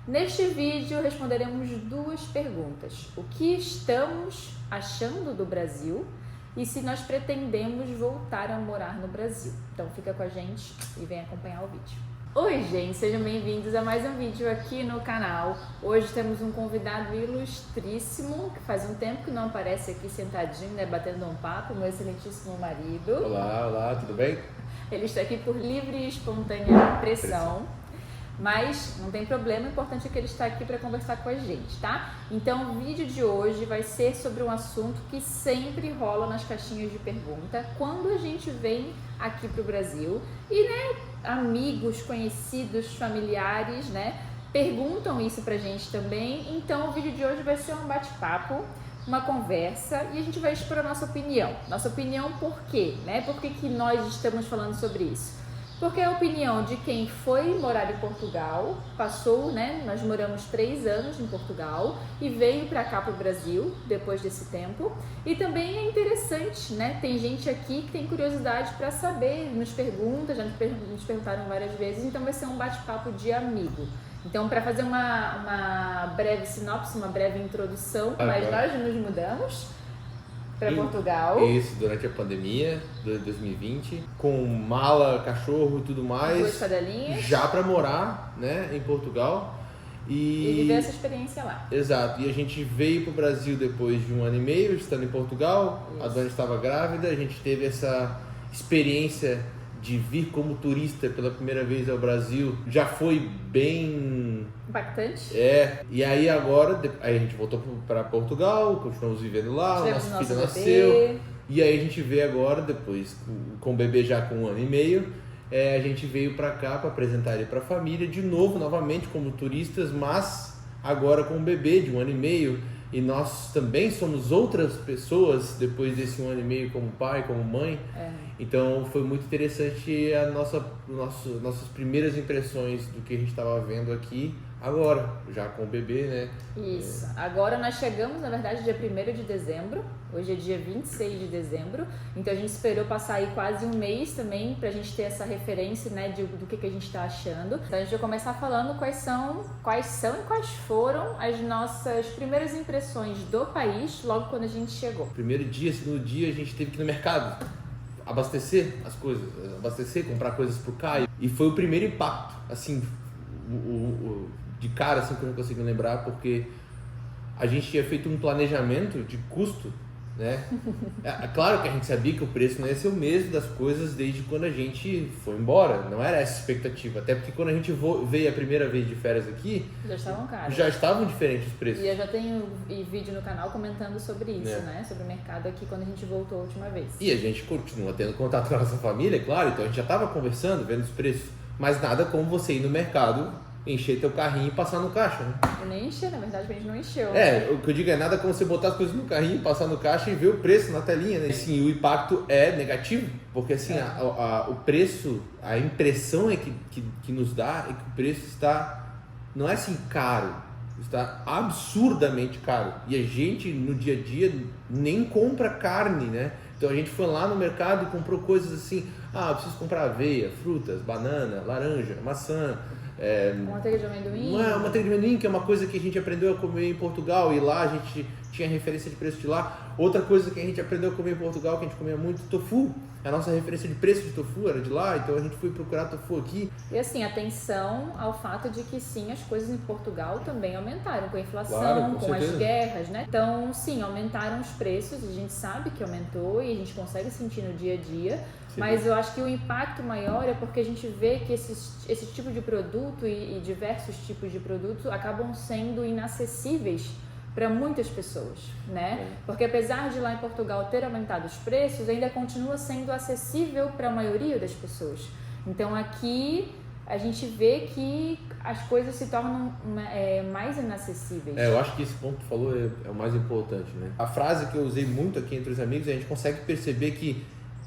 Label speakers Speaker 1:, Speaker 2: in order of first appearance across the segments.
Speaker 1: Neste vídeo responderemos duas perguntas: o que estamos achando do Brasil e se nós pretendemos voltar a morar no Brasil. Então fica com a gente e vem acompanhar o vídeo. Oi gente, sejam bem-vindos a mais um vídeo aqui no canal. Hoje temos um convidado ilustríssimo, que faz um tempo que não aparece aqui sentadinho, né, batendo um papo, meu excelentíssimo marido.
Speaker 2: Olá, tudo bem?
Speaker 1: Ele está aqui por livre e espontânea pressão. Mas não tem problema, o importante é que ele está aqui para conversar com a gente, tá? Então o vídeo de hoje vai ser sobre um assunto que sempre rola nas caixinhas de pergunta quando a gente vem aqui para o Brasil e, né, amigos, conhecidos, familiares, né, perguntam isso pra gente também. Então o vídeo de hoje vai ser um bate-papo, uma conversa e a gente vai expor a nossa opinião. Nossa opinião por quê, né? Por que nós estamos falando sobre isso? Porque é a opinião de quem foi morar em Portugal, passou, né? Nós moramos 3 anos em Portugal e veio para cá para o Brasil depois desse tempo. E também é interessante, né? Tem gente aqui que tem curiosidade para saber, nos pergunta, já nos perguntaram várias vezes, então vai ser um bate-papo de amigo. Então, para fazer uma breve sinopse, uma breve introdução, mas nós nos mudamos para Portugal.
Speaker 2: Isso, durante a pandemia de 2020, com mala, cachorro e tudo mais.
Speaker 1: 2 cadelinhas.
Speaker 2: Já para morar, né, em Portugal.
Speaker 1: E viver essa experiência lá.
Speaker 2: Exato, e a gente veio para o Brasil depois de 1 ano e meio, estando em Portugal.
Speaker 1: Isso.
Speaker 2: A dona estava grávida, a gente teve essa experiência de vir como turista pela primeira vez ao Brasil. Já foi bem
Speaker 1: impactante.
Speaker 2: E aí agora aí a gente voltou para Portugal, continuamos vivendo lá, o nosso filho nasceu. E aí a gente veio agora, depois, com o bebê já com 1 ano e meio, a gente veio para cá para apresentar ele para a família, de novo, novamente como turistas, mas agora com o bebê de 1 ano e meio. E nós também somos outras pessoas depois desse 1 ano e meio como pai, como mãe. Então foi muito interessante nossas primeiras impressões do que a gente estava vendo aqui agora, já com o bebê, né?
Speaker 1: Isso. Agora nós chegamos, na verdade, dia 1º de dezembro. Hoje é dia 26 de dezembro. Então a gente esperou passar aí quase um mês também pra gente ter essa referência, né, do que a gente está achando. Então a gente vai começar falando quais são e quais foram as nossas primeiras impressões do país logo quando a gente chegou.
Speaker 2: Primeiro dia, segundo dia, a gente teve que ir no mercado abastecer as coisas, comprar coisas pro Caio. E foi o primeiro impacto, assim, de cara, assim, que eu não consigo lembrar, porque a gente tinha feito um planejamento de custo, né? É claro que a gente sabia que o preço não ia ser o mesmo das coisas desde quando a gente foi embora, não era essa a expectativa, até porque quando a gente veio a primeira vez de férias aqui, já estavam diferentes os preços.
Speaker 1: E eu já tenho vídeo no canal comentando sobre isso, né? Sobre o mercado aqui quando a gente voltou a última vez.
Speaker 2: E a gente continua tendo contato com a nossa família, claro, então a gente já estava conversando, vendo os preços, mas nada como você ir no mercado, encher teu carrinho e passar no caixa, né?
Speaker 1: Eu nem enchi, na verdade, a gente não encheu.
Speaker 2: O que eu digo é nada como você botar as coisas no carrinho, passar no caixa e ver o preço na telinha, né? Sim, o impacto é negativo, porque assim, o preço, a impressão que nos dá é que o preço está, não é assim caro, está absurdamente caro. E a gente, no dia a dia, nem compra carne, né? Então a gente foi lá no mercado e comprou coisas assim, eu preciso comprar aveia, frutas, banana, laranja, maçã.
Speaker 1: Manteiga de amendoim?
Speaker 2: Não é manteiga de amendoim, que é uma coisa que a gente aprendeu a comer em Portugal e lá a gente tinha referência de preço de lá. Outra coisa que a gente aprendeu a comer em Portugal, que a gente comia muito, tofu. A nossa referência de preço de tofu era de lá, então a gente foi procurar tofu aqui.
Speaker 1: E assim, atenção ao fato de que sim, as coisas em Portugal também aumentaram com a inflação,
Speaker 2: claro,
Speaker 1: com as guerras, né? Então, sim, aumentaram os preços, a gente sabe que aumentou e a gente consegue sentir no dia a dia. Sim. Mas eu acho que o impacto maior é porque a gente vê que esse tipo de produto e diversos tipos de produtos acabam sendo inacessíveis para muitas pessoas, né? Porque apesar de lá em Portugal ter aumentado os preços, ainda continua sendo acessível para a maioria das pessoas. Então aqui a gente vê que as coisas se tornam mais inacessíveis.
Speaker 2: Eu acho que esse ponto que tu falou é o mais importante, né? A frase que eu usei muito aqui entre os amigos, a gente consegue perceber que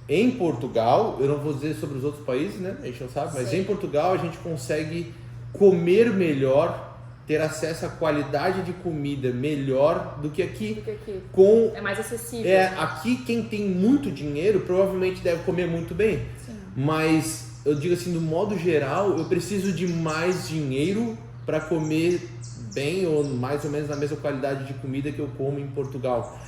Speaker 2: em Portugal, eu não vou dizer sobre os outros países, né? A gente não sabe, mas em Portugal a gente consegue comer melhor, ter acesso à qualidade de comida melhor do que aqui.
Speaker 1: É mais acessível.
Speaker 2: Aqui quem tem muito dinheiro provavelmente deve comer muito bem.
Speaker 1: Sim.
Speaker 2: Mas eu digo assim, do modo geral, eu preciso de mais dinheiro para comer bem ou mais ou menos na mesma qualidade de comida que eu como em Portugal.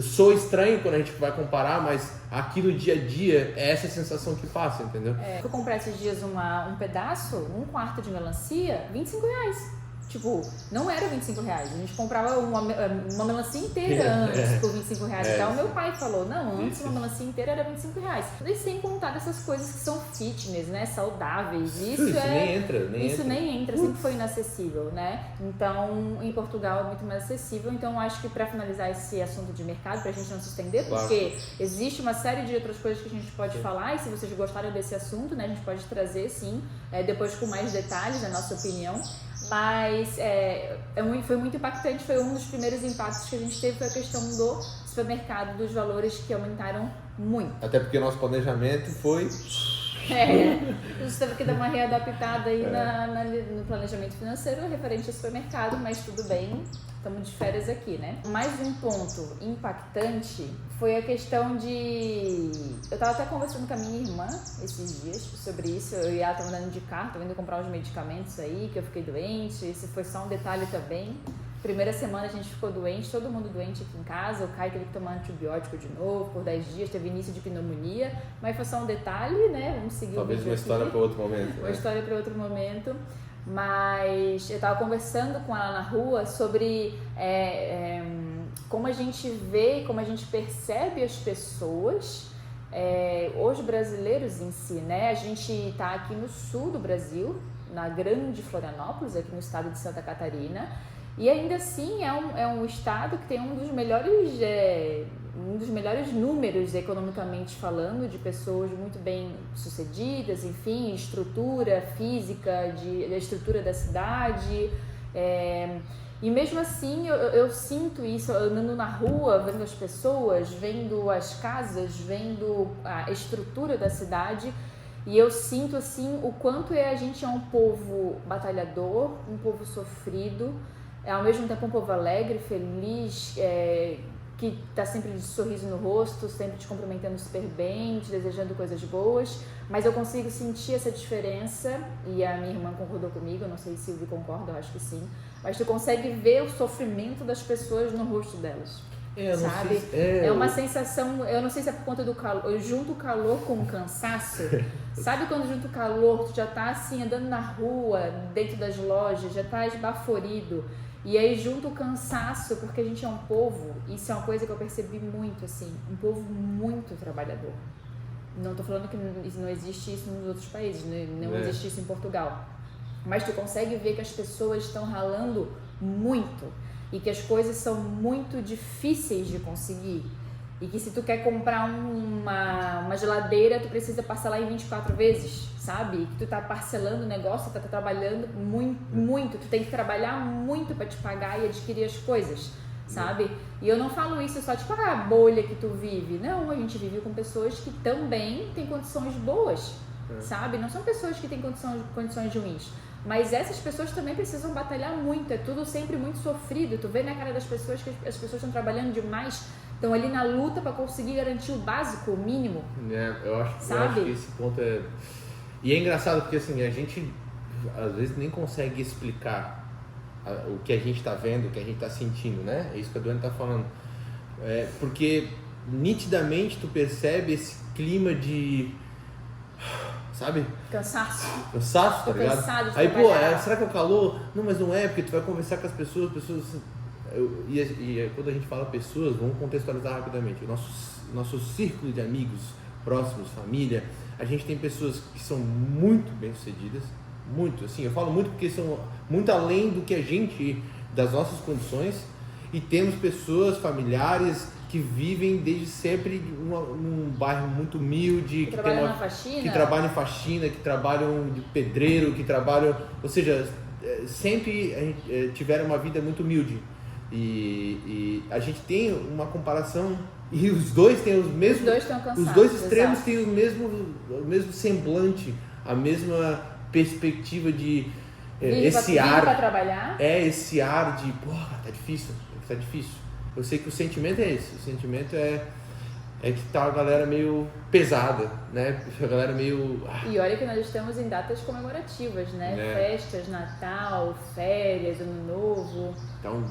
Speaker 2: Sou estranho quando a gente vai comparar, mas aqui no dia a dia é essa sensação que passa, entendeu?
Speaker 1: Eu comprei esses dias um pedaço, um quarto de melancia, R$25. Tipo, não era R$25. A gente comprava uma melancia inteira antes por R$25. Então meu pai falou, não, antes uma melancia inteira era R$25. E sem contar dessas coisas que são fitness, né? Saudáveis. Isso nem entra, sempre foi inacessível, né? Então, em Portugal é muito mais acessível. Então, acho que para finalizar esse assunto de mercado, pra gente não se estender, porque existe uma série de outras coisas que a gente pode falar, e se vocês gostaram desse assunto, né, a gente pode trazer, sim, depois com mais detalhes, a nossa opinião. Mas foi muito impactante, foi um dos primeiros impactos que a gente teve, foi a questão do supermercado, dos valores que aumentaram muito.
Speaker 2: Até porque nosso planejamento foi...
Speaker 1: A gente teve que dar uma readaptada aí no planejamento financeiro referente ao supermercado, mas tudo bem, estamos de férias aqui, né? Mais um ponto impactante foi a questão de... Eu estava até conversando com a minha irmã esses dias sobre isso, eu e ela estava andando de carro, estava indo comprar uns medicamentos aí, que eu fiquei doente, esse foi só um detalhe também. Primeira semana a gente ficou doente, todo mundo doente aqui em casa, o Caio teve que tomar antibiótico de novo por 10 dias, teve início de pneumonia, mas foi só um detalhe, né? Vamos seguir
Speaker 2: talvez
Speaker 1: o vídeo
Speaker 2: uma história
Speaker 1: aqui.
Speaker 2: para outro momento.
Speaker 1: Uma história para outro momento, mas eu estava conversando com ela na rua sobre como a gente vê, como a gente percebe as pessoas, os brasileiros em si, né? A gente está aqui no sul do Brasil, na grande Florianópolis, aqui no estado de Santa Catarina, e ainda assim é um estado que tem um dos melhores números economicamente falando, de pessoas muito bem sucedidas, enfim, estrutura física, da estrutura da cidade. E mesmo assim eu sinto isso andando na rua, vendo as pessoas, vendo as casas, vendo a estrutura da cidade. E eu sinto assim o quanto a gente é um povo batalhador, um povo sofrido, ao mesmo tempo um povo alegre, feliz, que está sempre de sorriso no rosto, sempre te cumprimentando super bem, te desejando coisas boas, mas eu consigo sentir essa diferença, e a minha irmã concordou comigo, eu não sei se o Silvio concorda, eu acho que sim, mas tu consegue ver o sofrimento das pessoas no rosto delas. Sabe? É uma sensação, eu não sei se é por conta do calor, eu junto o calor com o cansaço. Sabe quando junto o calor, tu já tá assim andando na rua, dentro das lojas, já tá esbaforido, e aí junto o cansaço, porque a gente é um povo, isso é uma coisa que eu percebi muito, assim, um povo muito trabalhador. Não tô falando que não existe isso nos outros países, não existe isso em Portugal, mas tu consegue ver que as pessoas estão ralando muito, e que as coisas são muito difíceis de conseguir, e que se tu quer comprar uma geladeira, tu precisa parcelar em 24 vezes, sabe? E que tu tá parcelando o negócio, tu tá trabalhando muito, tu tem que trabalhar muito para te pagar e adquirir as coisas, sabe? E eu não falo isso só tipo a bolha que tu vive, não, a gente vive com pessoas que também têm condições boas, sabe? Não são pessoas que têm condições ruins. Mas essas pessoas também precisam batalhar muito, é tudo sempre muito sofrido. Tu vê na cara das pessoas que as pessoas estão trabalhando demais, estão ali na luta para conseguir garantir o básico, o mínimo.
Speaker 2: Eu acho que esse ponto é... E é engraçado porque assim, a gente às vezes nem consegue explicar o que a gente está vendo, o que a gente está sentindo, né? É isso que a Duane está falando. Porque nitidamente tu percebe esse clima de... Sabe?
Speaker 1: Cansaço,
Speaker 2: tá ligado?
Speaker 1: Cansado de
Speaker 2: aí,
Speaker 1: trabalhar.
Speaker 2: Será que é o calor? Não, mas não é, porque tu vai conversar com as pessoas e quando a gente fala pessoas, vamos contextualizar rapidamente. O nosso círculo de amigos próximos, família, a gente tem pessoas que são muito bem-sucedidas, muito, assim, eu falo muito porque são muito além do que a gente, das nossas condições, e temos pessoas, familiares, que vivem desde sempre num bairro muito humilde, que trabalham em faxina, que trabalham de pedreiro, que trabalham, ou seja, sempre tiveram uma vida muito humilde, e a gente tem uma comparação, e os dois têm os mesmos, os dois extremos têm o mesmo semblante, a mesma perspectiva de esse ar
Speaker 1: para trabalhar.
Speaker 2: Esse ar de tá difícil. Eu sei que o sentimento é esse. O sentimento é é que tá a galera meio pesada, né? A galera meio...
Speaker 1: E olha que nós estamos em datas comemorativas, né? Festas, Natal, férias, Ano Novo.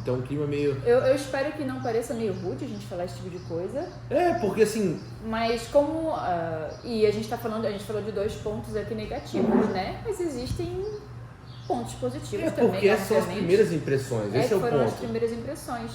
Speaker 2: Então um clima meio...
Speaker 1: Eu espero que não pareça meio rude a gente falar esse tipo de coisa.
Speaker 2: Porque assim...
Speaker 1: Mas como... e a gente falou de 2 pontos aqui negativos, né? Mas existem pontos positivos também,
Speaker 2: porque essas são as primeiras impressões, esse é o ponto.
Speaker 1: Foram as primeiras impressões.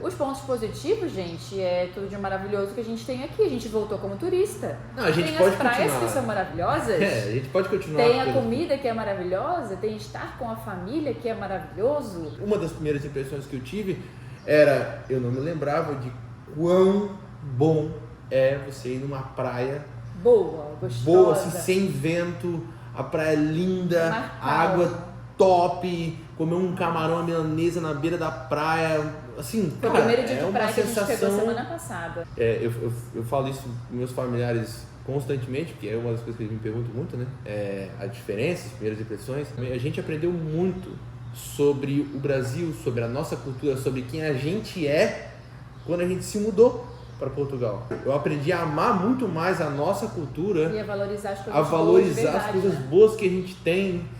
Speaker 1: Os pontos positivos, gente, é tudo de maravilhoso que a gente tem aqui. A gente voltou como turista.
Speaker 2: Não, a gente
Speaker 1: tem
Speaker 2: pode
Speaker 1: as praias
Speaker 2: continuar.
Speaker 1: Que são maravilhosas.
Speaker 2: A gente pode continuar.
Speaker 1: Tem a comida que é maravilhosa, tem estar com a família que é maravilhoso.
Speaker 2: Uma das primeiras impressões que eu tive era, eu não me lembrava de quão bom é você ir numa praia
Speaker 1: boa, gostosa.
Speaker 2: Boa, assim, sem vento, a praia linda, a água top, comer um camarão à milanesa na beira da praia, assim,
Speaker 1: foi
Speaker 2: cara,
Speaker 1: o primeiro dia de praia que
Speaker 2: sensação...
Speaker 1: a gente pegou semana passada.
Speaker 2: Eu falo isso com meus familiares constantemente, porque é uma das coisas que eles me perguntam muito, né? A diferença, as primeiras impressões. A gente aprendeu muito sobre o Brasil, sobre a nossa cultura, sobre quem a gente é quando a gente se mudou para Portugal. Eu aprendi a amar muito mais a nossa cultura
Speaker 1: e a valorizar as coisas
Speaker 2: as coisas boas que a gente tem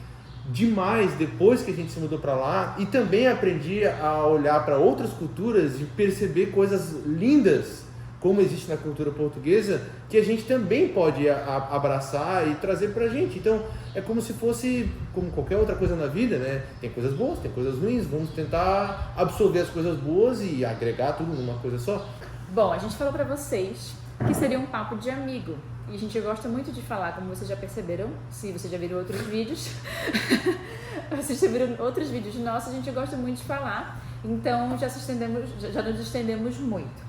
Speaker 2: demais depois que a gente se mudou para lá, e também aprendi a olhar para outras culturas e perceber coisas lindas como existe na cultura portuguesa que a gente também pode abraçar e trazer pra gente. Então é como se fosse como qualquer outra coisa na vida, né? Tem coisas boas, tem coisas ruins, vamos tentar absorver as coisas boas e agregar tudo numa coisa só.
Speaker 1: Bom, a gente falou pra vocês que seria um papo de amigo. E a gente gosta muito de falar, como vocês já perceberam, se vocês já viram outros vídeos. Vocês já viram outros vídeos nossos, a gente gosta muito de falar. Então já nos estendemos muito.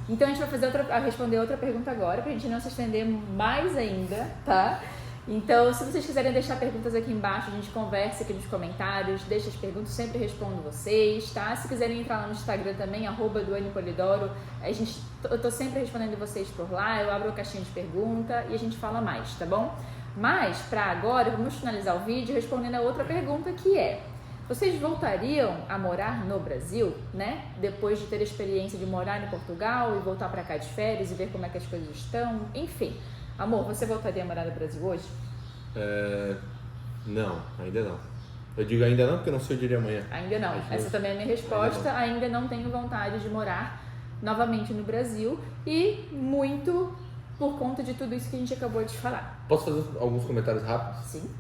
Speaker 1: Então a gente vai responder outra pergunta agora, pra gente não se estender mais ainda, tá? Então, se vocês quiserem deixar perguntas aqui embaixo, a gente conversa aqui nos comentários, deixa as perguntas, sempre respondo vocês, tá? Se quiserem entrar lá no Instagram também, @DuanePolidoro, eu tô sempre respondendo vocês por lá, eu abro a caixinha de pergunta e a gente fala mais, tá bom? Mas, pra agora, vamos finalizar o vídeo respondendo a outra pergunta, que é: vocês voltariam a morar no Brasil, né? Depois de ter a experiência de morar em Portugal e voltar pra cá de férias e ver como é que as coisas estão, enfim... Amor, você voltaria a morar no Brasil hoje?
Speaker 2: Não, ainda não. Eu digo ainda não porque eu não sei o dia de amanhã.
Speaker 1: Ainda não. Essa também é a minha resposta. Ainda não tenho vontade de morar novamente no Brasil e muito por conta de tudo isso que a gente acabou de falar.
Speaker 2: Posso fazer alguns comentários rápidos?
Speaker 1: Sim.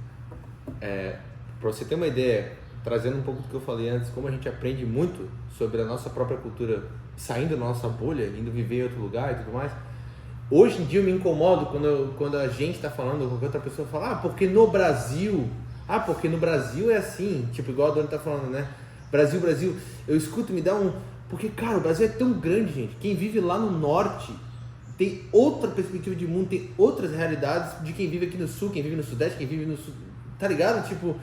Speaker 2: Para você ter uma ideia, trazendo um pouco do que eu falei antes, como a gente aprende muito sobre a nossa própria cultura, saindo da nossa bolha, indo viver em outro lugar e tudo mais. Hoje em dia eu me incomodo quando a gente está falando, ou qualquer outra pessoa fala, porque no Brasil é assim, tipo igual a Dona está falando, né? Brasil, eu escuto, me dá um... Porque, cara, o Brasil é tão grande, gente. Quem vive lá no norte tem outra perspectiva de mundo, tem outras realidades de quem vive aqui no sul, quem vive no sudeste, quem vive no sul, tá ligado? Tipo,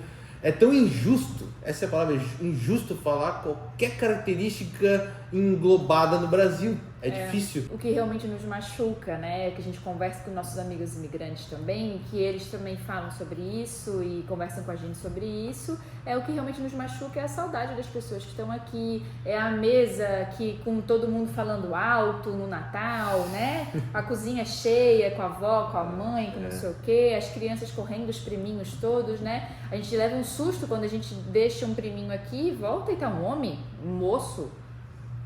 Speaker 2: é tão injusto, essa é a palavra, injusto falar qualquer característica englobada no Brasil. É difícil.
Speaker 1: O que realmente nos machuca, né? Que a gente conversa com nossos amigos imigrantes também, que eles também falam sobre isso e conversam com a gente sobre isso. O que realmente nos machuca é a saudade das pessoas que estão aqui. É a mesa que com todo mundo falando alto no Natal, né? A cozinha cheia com a avó, com a mãe, com não sei o quê. As crianças correndo, os priminhos todos, né? A gente leva um susto quando a gente deixa um priminho aqui e volta e tá um homem, um moço.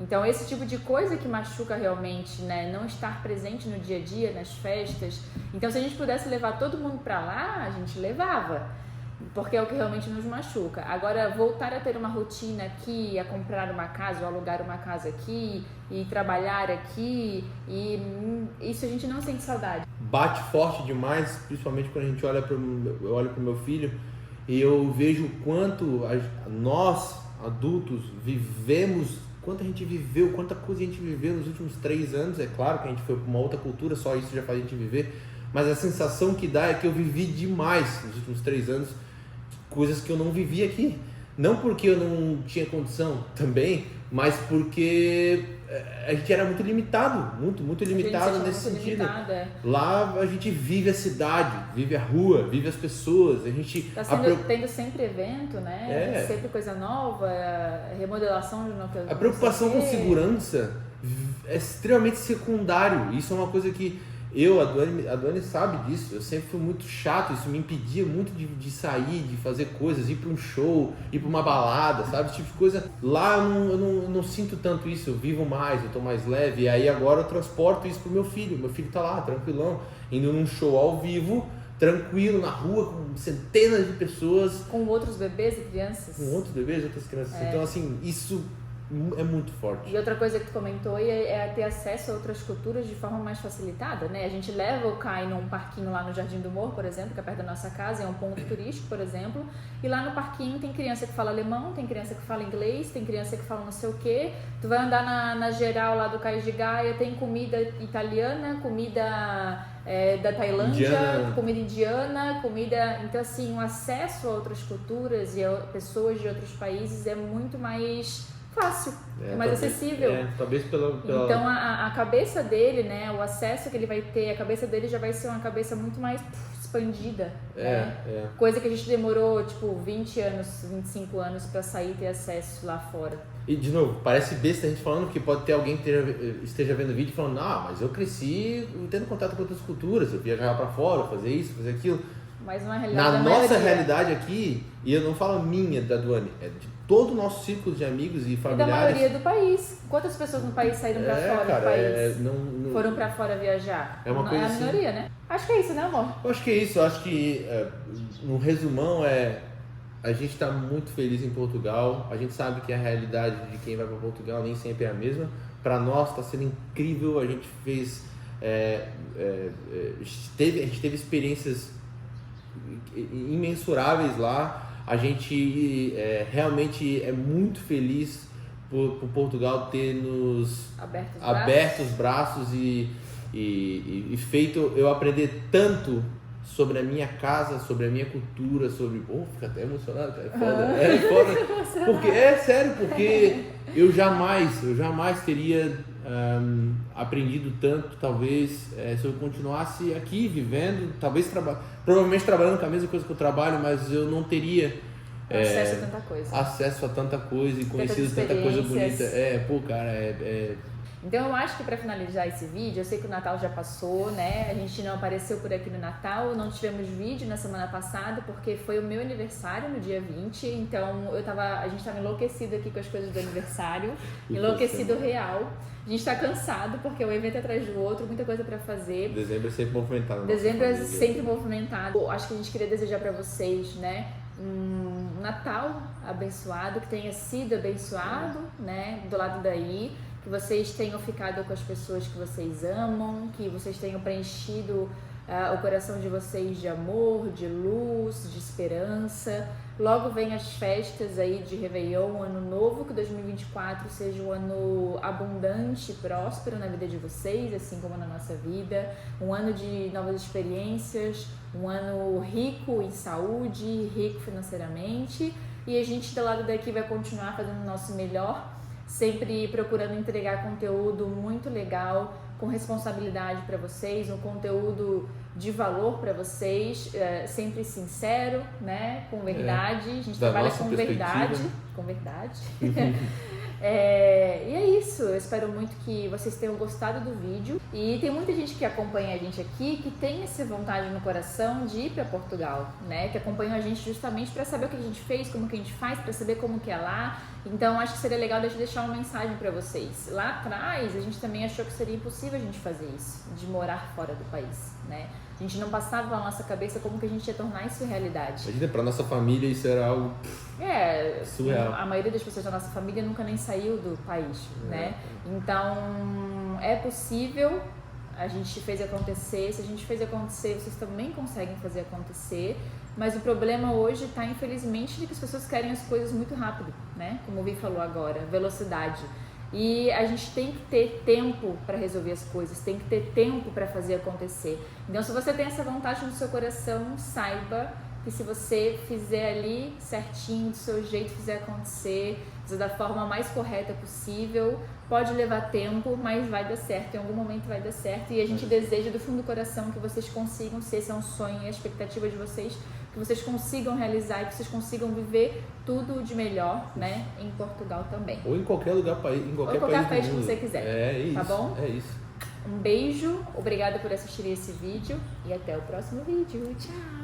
Speaker 1: Então, esse tipo de coisa que machuca realmente, né? Não estar presente no dia a dia, nas festas. Então, se a gente pudesse levar todo mundo pra lá, a gente levava. Porque é o que realmente nos machuca. Agora, voltar a ter uma rotina aqui, a comprar uma casa ou alugar uma casa aqui e trabalhar aqui, e isso a gente não sente saudade.
Speaker 2: Bate forte demais, principalmente quando a gente olha eu olho pro meu filho e eu vejo o quanto nós, adultos, quanto a gente viveu, quanta coisa a gente viveu nos últimos 3 anos. É claro que a gente foi para uma outra cultura, só isso já faz a gente viver, mas a sensação que dá é que eu vivi demais nos últimos 3 anos, coisas que eu não vivi aqui. Não porque eu não tinha condição também, mas porque a gente era muito limitado, muito limitado nesse sentido. Lá a gente vive a cidade, vive a rua, vive as pessoas. A gente
Speaker 1: tá tendo sempre evento, né? Sempre coisa nova, remodelação de uma coisa.
Speaker 2: A preocupação com segurança é extremamente secundário. Isso é uma coisa que a Duane sabe disso, eu sempre fui muito chato, isso me impedia muito de sair, de fazer coisas, ir para um show, ir para uma balada, sabe? Esse tipo de coisa. Lá eu não sinto tanto isso, eu vivo mais, eu tô mais leve, e aí agora eu transporto isso pro meu filho tá lá, tranquilão, indo num show ao vivo, tranquilo, na rua, com centenas de pessoas.
Speaker 1: Com outros bebês e crianças.
Speaker 2: Com outros bebês e outras crianças. Então, assim, isso é muito forte.
Speaker 1: E outra coisa que tu comentou é ter acesso a outras culturas de forma mais facilitada, né? A gente leva o Kai num parquinho lá no Jardim do Morro, por exemplo, que é perto da nossa casa, é um ponto turístico, por exemplo, e lá no parquinho tem criança que fala alemão, tem criança que fala inglês, tem criança que fala não sei o quê. Tu vai andar na geral lá do Cais de Gaia, tem comida italiana, comida da Tailândia,
Speaker 2: indiana.
Speaker 1: Comida indiana, comida... Então, assim, o acesso a outras culturas e a pessoas de outros países é muito mais fácil, é mais acessível.
Speaker 2: Talvez pela...
Speaker 1: Então a cabeça dele, né, o acesso que ele vai ter, a cabeça dele já vai ser uma cabeça muito mais expandida, né? Coisa que a gente demorou tipo 20 anos, 25 anos para sair e ter acesso lá fora.
Speaker 2: E de novo, parece besta a gente falando que pode ter alguém que esteja vendo o vídeo falando, mas eu cresci tendo contato com outras culturas, eu viajava para fora, fazer isso, fazer aquilo.
Speaker 1: Mas uma realidade
Speaker 2: na nossa realidade aqui, e eu não falo minha, da Duane, é de todo o nosso círculo de amigos e familiares.
Speaker 1: E da maioria do país. Quantas pessoas no país saíram pra fora do país? Foram pra fora viajar?
Speaker 2: É uma coisa
Speaker 1: a minoria,
Speaker 2: assim,
Speaker 1: né? Acho que é isso, né, amor?
Speaker 2: Eu acho que é isso. Eu acho que, no resumão, a gente está muito feliz em Portugal. A gente sabe que a realidade de quem vai para Portugal nem sempre é a mesma. Para nós está sendo incrível. A gente fez... a gente teve experiências imensuráveis lá. A gente realmente é muito feliz por Portugal ter nos aberto os braços e feito eu aprender tanto sobre a minha casa, sobre a minha cultura, sobre... fica até emocionado, cara. É foda. Porque, sério, porque eu jamais teria aprendido tanto, talvez, se eu continuasse aqui vivendo, talvez provavelmente trabalhando com a mesma coisa que eu trabalho, mas eu não teria acesso a tanta coisa e conhecido tanta coisa bonita.
Speaker 1: Então eu acho que para finalizar esse vídeo, eu sei que o Natal já passou, né? A gente não apareceu por aqui no Natal, não tivemos vídeo na semana passada porque foi o meu aniversário no dia 20, então a gente estava enlouquecido aqui com as coisas do aniversário, enlouquecido real. A gente está cansado porque o evento é atrás do outro, muita coisa para fazer.
Speaker 2: Dezembro é sempre movimentado.
Speaker 1: Dezembro é sempre movimentado. Acho que a gente queria desejar para vocês, né? Um Natal abençoado, que tenha sido abençoado, né? Do lado daí. Que vocês tenham ficado com as pessoas que vocês amam, que vocês tenham preenchido o coração de vocês de amor, de luz, de esperança. Logo vem as festas aí de Réveillon, Ano Novo, que 2024 seja um ano abundante, próspero na vida de vocês, assim como na nossa vida. Um ano de novas experiências, um ano rico em saúde, rico financeiramente. E a gente do lado daqui vai continuar fazendo o nosso melhor, sempre procurando entregar conteúdo muito legal, com responsabilidade para vocês, um conteúdo de valor para vocês, sempre sincero, né? Com verdade. A gente trabalha com verdade. E é isso, eu espero muito que vocês tenham gostado do vídeo. E tem muita gente que acompanha a gente aqui que tem essa vontade no coração de ir para Portugal, né? Que acompanha a gente justamente para saber o que a gente fez, como que a gente faz, para saber como que é lá. Então acho que seria legal deixar uma mensagem para vocês. Lá atrás a gente também achou que seria impossível a gente fazer isso, de morar fora do país, né? A gente não passava na nossa cabeça como que a gente ia tornar isso realidade.
Speaker 2: Imagina, pra nossa família isso era algo surreal.
Speaker 1: A maioria das pessoas da nossa família nunca nem saiu do país, né? Então, é possível, a gente fez acontecer. Se a gente fez acontecer, vocês também conseguem fazer acontecer. Mas o problema hoje está, infelizmente, de que as pessoas querem as coisas muito rápido, né? Como o Vi falou agora, velocidade. E a gente tem que ter tempo para resolver as coisas, tem que ter tempo para fazer acontecer. Então, se você tem essa vontade no seu coração, saiba que se você fizer ali certinho, do seu jeito, fizer acontecer, fazer da forma mais correta possível, pode levar tempo, mas vai dar certo, em algum momento vai dar certo. E a gente deseja do fundo do coração que vocês consigam, se esse é um sonho e a expectativa de vocês, que vocês consigam realizar e que vocês consigam viver tudo de melhor, né, em Portugal também.
Speaker 2: Ou em qualquer lugar, em qualquer país
Speaker 1: que você quiser.
Speaker 2: É isso.
Speaker 1: Tá bom?
Speaker 2: É isso.
Speaker 1: Um beijo, obrigada por assistir esse vídeo e até o próximo vídeo. Tchau!